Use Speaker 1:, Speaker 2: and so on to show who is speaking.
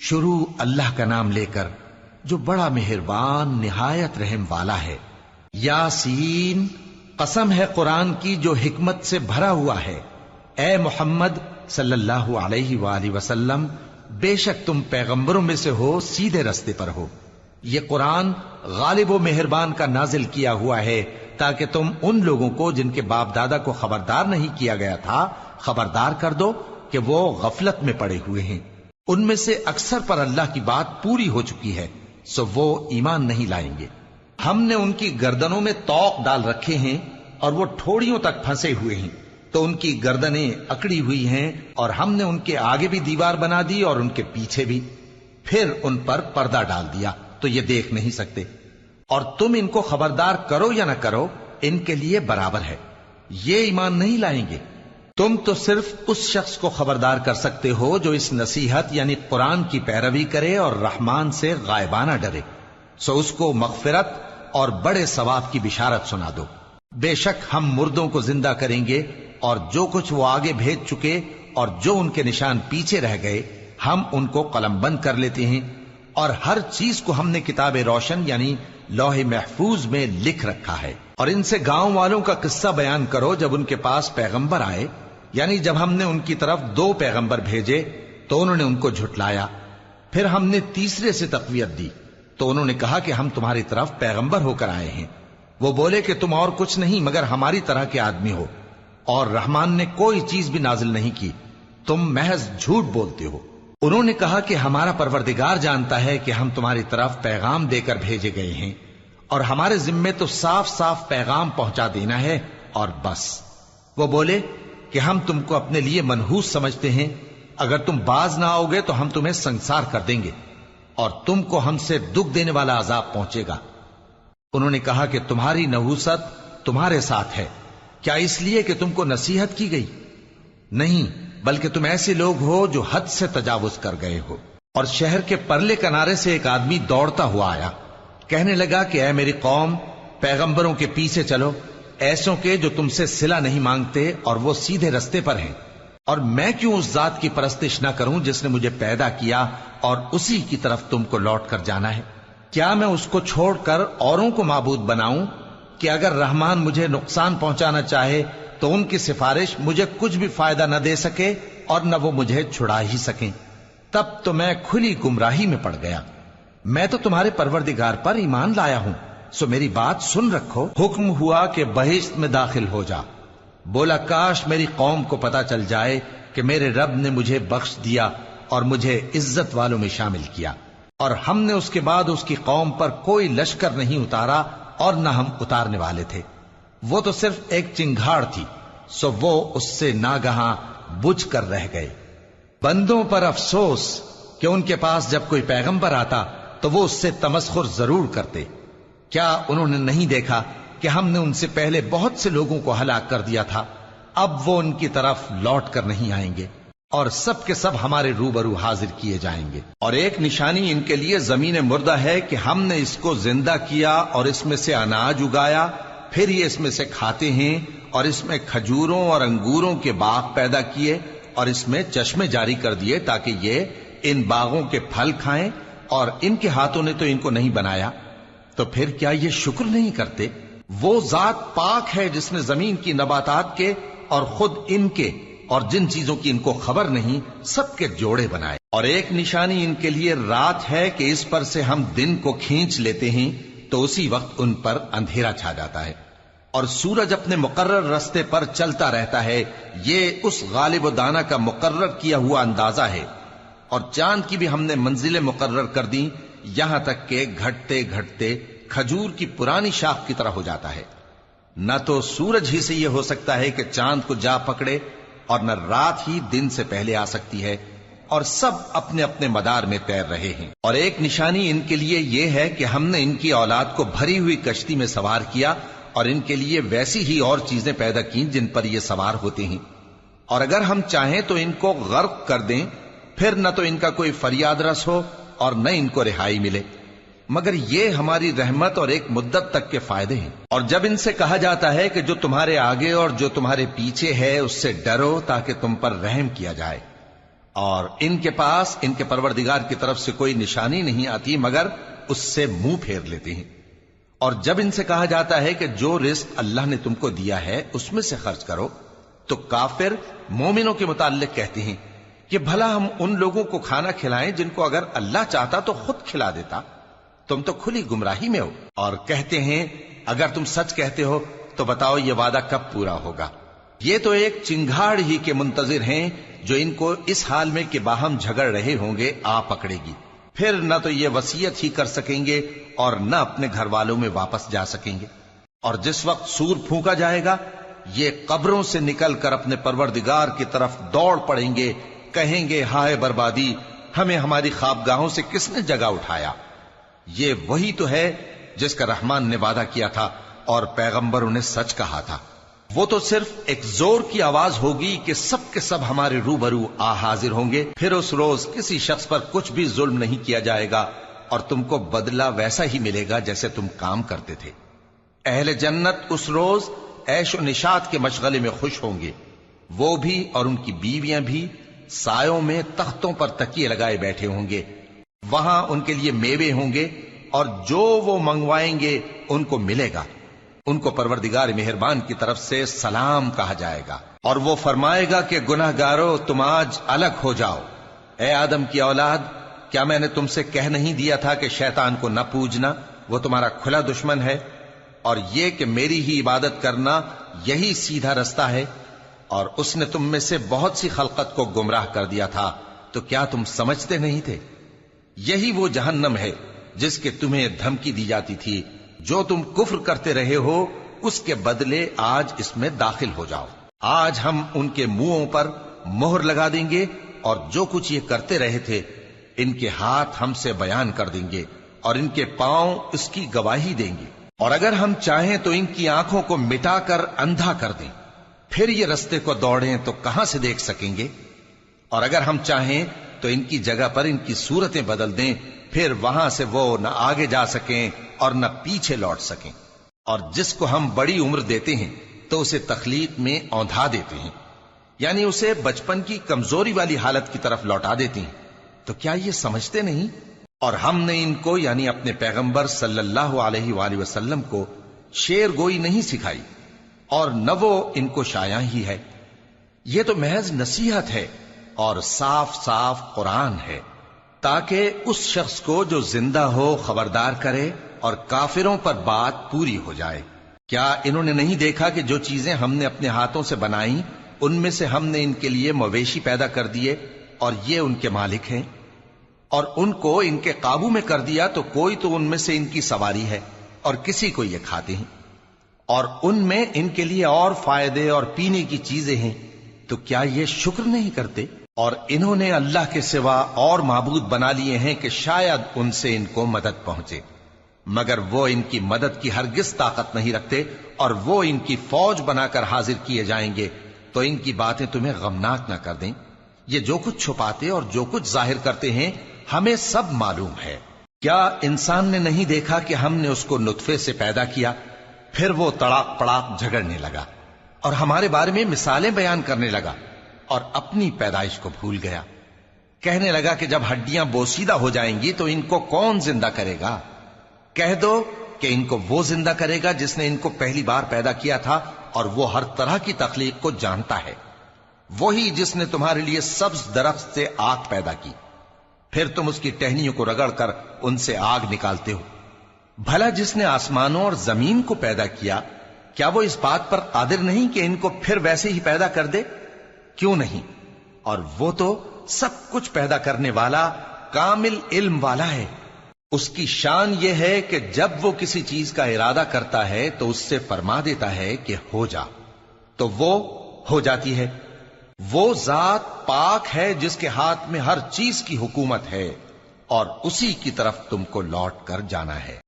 Speaker 1: شروع اللہ کا نام لے کر جو بڑا مہربان نہایت رحم والا ہے۔ یاسین، قسم ہے قرآن کی جو حکمت سے بھرا ہوا ہے۔ اے محمد صلی اللہ علیہ وآلہ وسلم، بے شک تم پیغمبروں میں سے ہو، سیدھے رستے پر ہو۔ یہ قرآن غالب و مہربان کا نازل کیا ہوا ہے تاکہ تم ان لوگوں کو جن کے باپ دادا کو خبردار نہیں کیا گیا تھا خبردار کر دو کہ وہ غفلت میں پڑے ہوئے ہیں۔ ان میں سے اکثر پر اللہ کی بات پوری ہو چکی ہے، سو وہ ایمان نہیں لائیں گے۔ ہم نے ان کی گردنوں میں طوق ڈال رکھے ہیں اور وہ ٹھوڑیوں تک پھنسے ہوئے ہیں، تو ان کی گردنیں اکڑی ہوئی ہیں، اور ہم نے ان کے آگے بھی دیوار بنا دی اور ان کے پیچھے بھی، پھر ان پر پردہ ڈال دیا تو یہ دیکھ نہیں سکتے۔ اور تم ان کو خبردار کرو یا نہ کرو، ان کے لیے برابر ہے، یہ ایمان نہیں لائیں گے۔ تم تو صرف اس شخص کو خبردار کر سکتے ہو جو اس نصیحت یعنی قرآن کی پیروی کرے اور رحمان سے غائبانہ ڈرے، سو اس کو مغفرت اور بڑے ثواب کی بشارت سنا دو۔ بے شک ہم مردوں کو زندہ کریں گے، اور جو کچھ وہ آگے بھیج چکے اور جو ان کے نشان پیچھے رہ گئے ہم ان کو قلم بند کر لیتے ہیں، اور ہر چیز کو ہم نے کتاب روشن یعنی لوح محفوظ میں لکھ رکھا ہے۔ اور ان سے گاؤں والوں کا قصہ بیان کرو جب ان کے پاس پیغمبر آئے، یعنی جب ہم نے ان کی طرف 2 پیغمبر بھیجے تو انہوں نے ان کو جھٹلایا، پھر ہم نے تیسرے سے تقویت دی تو انہوں نے کہا کہ ہم تمہاری طرف پیغمبر ہو کر آئے ہیں۔ وہ بولے کہ تم اور کچھ نہیں مگر ہماری طرح کے آدمی ہو، اور رحمان نے کوئی چیز بھی نازل نہیں کی، تم محض جھوٹ بولتے ہو۔ انہوں نے کہا کہ ہمارا پروردگار جانتا ہے کہ ہم تمہاری طرف پیغام دے کر بھیجے گئے ہیں، اور ہمارے ذمے تو صاف صاف پیغام پہنچا دینا ہے اور بس۔ وہ بولے کہ ہم تم کو اپنے لیے منحوس سمجھتے ہیں، اگر تم باز نہ آؤ گے تو ہم تمہیں سنسار کر دیں گے اور تم کو ہم سے دکھ دینے والا عذاب پہنچے گا۔ انہوں نے کہا کہ تمہاری نحوست تمہارے ساتھ ہے، کیا اس لیے کہ تم کو نصیحت کی گئی؟ نہیں، بلکہ تم ایسے لوگ ہو جو حد سے تجاوز کر گئے ہو۔ اور شہر کے پرلے کنارے سے ایک آدمی دوڑتا ہوا آیا، کہنے لگا کہ اے میری قوم، پیغمبروں کے پیچھے چلو، ایسوں کے جو تم سے صلہ نہیں مانگتے اور وہ سیدھے رستے پر ہیں۔ اور میں کیوں اس ذات کی پرستش نہ کروں جس نے مجھے پیدا کیا اور اسی کی طرف تم کو لوٹ کر جانا ہے؟ کیا میں اس کو چھوڑ کر اوروں کو معبود بناؤں کہ اگر رحمان مجھے نقصان پہنچانا چاہے تو ان کی سفارش مجھے کچھ بھی فائدہ نہ دے سکے اور نہ وہ مجھے چھڑا ہی سکیں؟ تب تو میں کھلی گمراہی میں پڑ گیا۔ میں تو تمہارے پروردگار پر ایمان لایا ہوں، سو میری بات سن رکھو۔ حکم ہوا کہ بہشت میں داخل ہو جا۔ بولا کاش میری قوم کو پتا چل جائے کہ میرے رب نے مجھے بخش دیا اور مجھے عزت والوں میں شامل کیا، اور ہم نے اس کے بعد اس کی قوم پر کوئی لشکر نہیں اتارا اور نہ ہم اتارنے والے تھے۔ وہ تو صرف ایک چنگھاڑ تھی، سو وہ اس سے ناگہاں بجھ کر رہ گئے۔ بندوں پر افسوس کہ ان کے پاس جب کوئی پیغمبر آتا تو وہ اس سے تمسخر ضرور کرتے۔ کیا انہوں نے نہیں دیکھا کہ ہم نے ان سے پہلے بہت سے لوگوں کو ہلاک کر دیا تھا؟ اب وہ ان کی طرف لوٹ کر نہیں آئیں گے، اور سب کے سب ہمارے روبرو حاضر کیے جائیں گے۔ اور ایک نشانی ان کے لیے زمین مردہ ہے کہ ہم نے اس کو زندہ کیا اور اس میں سے اناج اگایا، پھر یہ اس میں سے کھاتے ہیں، اور اس میں کھجوروں اور انگوروں کے باغ پیدا کیے اور اس میں چشمے جاری کر دیے تاکہ یہ ان باغوں کے پھل کھائیں، اور ان کے ہاتھوں نے تو ان کو نہیں بنایا، تو پھر کیا یہ شکر نہیں کرتے؟ وہ ذات پاک ہے جس نے زمین کی نباتات کے اور خود ان کے اور جن چیزوں کی ان کو خبر نہیں سب کے جوڑے بنائے۔ اور ایک نشانی ان کے لیے رات ہے کہ اس پر سے ہم دن کو کھینچ لیتے ہیں تو اسی وقت ان پر اندھیرا چھا جاتا ہے، اور سورج اپنے مقرر رستے پر چلتا رہتا ہے۔ یہ اس غالب و دانا کا مقرر کیا ہوا اندازہ ہے۔ اور چاند کی بھی ہم نے منزلیں مقرر کر دیں، یہاں تک کہ گھٹتے گھٹتے کھجور کی پرانی شاخ کی طرح ہو جاتا ہے۔ نہ تو سورج ہی سے یہ ہو سکتا ہے کہ چاند کو جا پکڑے، اور نہ رات ہی دن سے پہلے آ سکتی ہے، اور سب اپنے اپنے مدار میں تیر رہے ہیں۔ اور ایک نشانی ان کے لیے یہ ہے کہ ہم نے ان کی اولاد کو بھری ہوئی کشتی میں سوار کیا، اور ان کے لیے ویسی ہی اور چیزیں پیدا کی جن پر یہ سوار ہوتے ہیں، اور اگر ہم چاہیں تو ان کو غرق کر دیں، پھر نہ تو ان کا کوئی فریاد رس ہو اور نہ ان کو رہائی ملے، مگر یہ ہماری رحمت اور ایک مدت تک کے فائدے ہیں۔ اور جب ان سے کہا جاتا ہے کہ جو تمہارے آگے اور جو تمہارے پیچھے ہے اس سے ڈرو تاکہ تم پر رحم کیا جائے، اور ان کے پاس ان کے پروردگار کی طرف سے کوئی نشانی نہیں آتی مگر اس سے منہ پھیر لیتے ہیں۔ اور جب ان سے کہا جاتا ہے کہ جو رزق اللہ نے تم کو دیا ہے اس میں سے خرچ کرو، تو کافر مومنوں کے متعلق کہتے ہیں کہ بھلا ہم ان لوگوں کو کھانا کھلائیں جن کو اگر اللہ چاہتا تو خود کھلا دیتا، تم تو کھلی گمراہی میں ہو۔ اور کہتے ہیں اگر تم سچ کہتے ہو تو بتاؤ یہ وعدہ کب پورا ہوگا؟ یہ تو ایک چنگھاڑ ہی کے منتظر ہیں جو ان کو اس حال میں کہ باہم جھگڑ رہے ہوں گے آ پکڑے گی، پھر نہ تو یہ وصیت ہی کر سکیں گے اور نہ اپنے گھر والوں میں واپس جا سکیں گے۔ اور جس وقت سور پھونکا جائے گا یہ قبروں سے نکل کر اپنے پروردگار کی طرف دوڑ پڑیں گے، کہیں گے ہائے بربادی، ہمیں ہماری خوابگاہوں سے کس نے جگہ اٹھایا۔ یہ وہی تو ہے جس کا رحمان نے وعدہ کیا تھا اور پیغمبروں نے سچ کہا تھا۔ وہ تو صرف ایک زور کی آواز ہوگی کہ سب کے سب ہمارے روبرو آ حاضر ہوں گے، پھر اس روز کسی شخص پر کچھ بھی ظلم نہیں کیا جائے گا اور تم کو بدلہ ویسا ہی ملے گا جیسے تم کام کرتے تھے۔ اہل جنت اس روز عیش و نشاط کے مشغلے میں خوش ہوں گے، وہ بھی اور ان کی بیویاں بھی سایوں میں تختوں پر تکیے لگائے بیٹھے ہوں گے، وہاں ان کے لیے میوے ہوں گے اور جو وہ منگوائیں گے ان کو ملے گا۔ ان کو پروردگار مہربان کی طرف سے سلام کہا جائے گا، اور وہ فرمائے گا کہ گناہ گارو تم آج الگ ہو جاؤ۔ اے آدم کی اولاد، کیا میں نے تم سے کہہ نہیں دیا تھا کہ شیطان کو نہ پوجنا، وہ تمہارا کھلا دشمن ہے، اور یہ کہ میری ہی عبادت کرنا یہی سیدھا رستہ ہے؟ اور اس نے تم میں سے بہت سی خلقت کو گمراہ کر دیا تھا، تو کیا تم سمجھتے نہیں تھے؟ یہی وہ جہنم ہے جس کے تمہیں دھمکی دی جاتی تھی، جو تم کفر کرتے رہے ہو اس کے بدلے آج اس میں داخل ہو جاؤ۔ آج ہم ان کے منہوں پر مہر لگا دیں گے اور جو کچھ یہ کرتے رہے تھے ان کے ہاتھ ہم سے بیان کر دیں گے اور ان کے پاؤں اس کی گواہی دیں گے، اور اگر ہم چاہیں تو ان کی آنکھوں کو مٹا کر اندھا کر دیں، پھر یہ رستے کو دوڑیں تو کہاں سے دیکھ سکیں گے؟ اور اگر ہم چاہیں تو ان کی جگہ پر ان کی صورتیں بدل دیں، پھر وہاں سے وہ نہ آگے جا سکیں اور نہ پیچھے لوٹ سکیں۔ اور جس کو ہم بڑی عمر دیتے ہیں تو اسے تخلیق میں اوندھا دیتے ہیں، یعنی اسے بچپن کی کمزوری والی حالت کی طرف لوٹا دیتے ہیں۔ تو کیا یہ سمجھتے نہیں؟ اور ہم نے ان کو یعنی اپنے پیغمبر صلی اللہ علیہ وآلہ وسلم کو شعر گوئی نہیں سکھائی، اور نہ وہ ان کو شایع ہی ہے، یہ تو محض نصیحت ہے اور صاف صاف قرآن ہے، تاکہ اس شخص کو جو زندہ ہو خبردار کرے اور کافروں پر بات پوری ہو جائے۔ کیا انہوں نے نہیں دیکھا کہ جو چیزیں ہم نے اپنے ہاتھوں سے بنائیں ان میں سے ہم نے ان کے لیے مویشی پیدا کر دیے اور یہ ان کے مالک ہیں، اور ان کو ان کے قابو میں کر دیا تو کوئی تو ان میں سے ان کی سواری ہے اور کسی کو یہ کھاتے ہیں، اور ان میں ان کے لیے اور فائدے اور پینے کی چیزیں ہیں، تو کیا یہ شکر نہیں کرتے؟ اور انہوں نے اللہ کے سوا اور معبود بنا لیے ہیں کہ شاید ان سے ان کو مدد پہنچے، مگر وہ ان کی مدد کی ہرگز طاقت نہیں رکھتے، اور وہ ان کی فوج بنا کر حاضر کیے جائیں گے تو ان کی باتیں تمہیں غمناک نہ کر دیں۔ یہ جو کچھ چھپاتے اور جو کچھ ظاہر کرتے ہیں ہمیں سب معلوم ہے۔ کیا انسان نے نہیں دیکھا کہ ہم نے اس کو نطفے سے پیدا کیا، پھر وہ تڑاک پڑاک جھگڑنے لگا اور ہمارے بارے میں مثالیں بیان کرنے لگا اور اپنی پیدائش کو بھول گیا، کہنے لگا کہ جب ہڈیاں بوسیدہ ہو جائیں گی تو ان کو کون زندہ کرے گا؟ کہہ دو کہ ان کو وہ زندہ کرے گا جس نے ان کو پہلی بار پیدا کیا تھا، اور وہ ہر طرح کی تخلیق کو جانتا ہے، وہی جس نے تمہارے لیے سبز درخت سے آگ پیدا کی، پھر تم اس کی ٹہنیوں کو رگڑ کر ان سے آگ نکالتے ہو۔ بھلا جس نے آسمانوں اور زمین کو پیدا کیا، کیا وہ اس بات پر قادر نہیں کہ ان کو پھر ویسے ہی پیدا کر دے؟ کیوں نہیں؟ اور وہ تو سب کچھ پیدا کرنے والا کامل علم والا ہے۔ اس کی شان یہ ہے کہ جب وہ کسی چیز کا ارادہ کرتا ہے تو اس سے فرما دیتا ہے کہ ہو جا، تو وہ ہو جاتی ہے۔ وہ ذات پاک ہے جس کے ہاتھ میں ہر چیز کی حکومت ہے، اور اسی کی طرف تم کو لوٹ کر جانا ہے۔